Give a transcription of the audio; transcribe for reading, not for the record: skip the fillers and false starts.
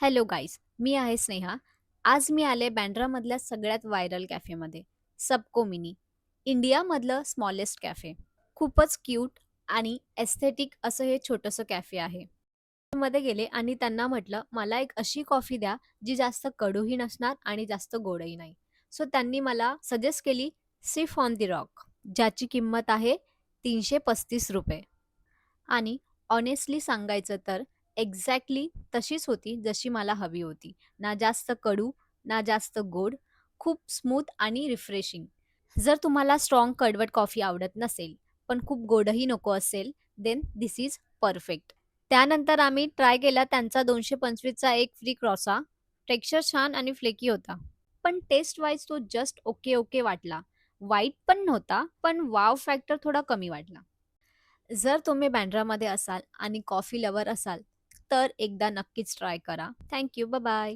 Hello guys, मी आहे स्नेहा. आज मी आले बँड्रामधल्या सगळ्यात व्हायरल कॅफेमध्ये, सबको मिनी. इंडियामधलं स्मॉलेस्ट कॅफे. खूपच क्यूट आणि एस्थेटिक असं हे छोटंसं कॅफे आहे. मध्ये गेले आणि त्यांना म्हटलं, "मला एक अशी कॉफी द्या, जी जास्त कडूही नसणार आणि जास्त गोडही नाही." सो त्यांनी मला सजेस्ट केली सिप ऑन द रॉक, ज्याची किंमत आहे ₹335. आणि ऑनेस्टली सांगायचं तर एक्झॅक्टली तशीच होती जशी मला हवी होती. ना जास्त कडू, ना जास्त गोड, खूप स्मूथ आणि रिफ्रेशिंग. जर तुम्हाला स्ट्राँग कडवट कॉफी आवडत नसेल, पण खूप गोडही नको असेल, देन धिस इज परफेक्ट. त्यानंतर आम्ही ट्राय केला त्यांचा 225 चा एक फ्री क्रॉसा. टेक्स्चर छान आणि फ्लेकी होता. पण टेस्ट वाईज तो जस्ट ओके वाटला. वाईट पण नव्हता, पण वॉव फॅक्टर थोडा कमी वाटला. जर तुम्ही बँड्रामध्ये असाल आणि कॉफी लवर असाल, तर एकदा नक्कीच ट्राय करा. Thank you. बाय.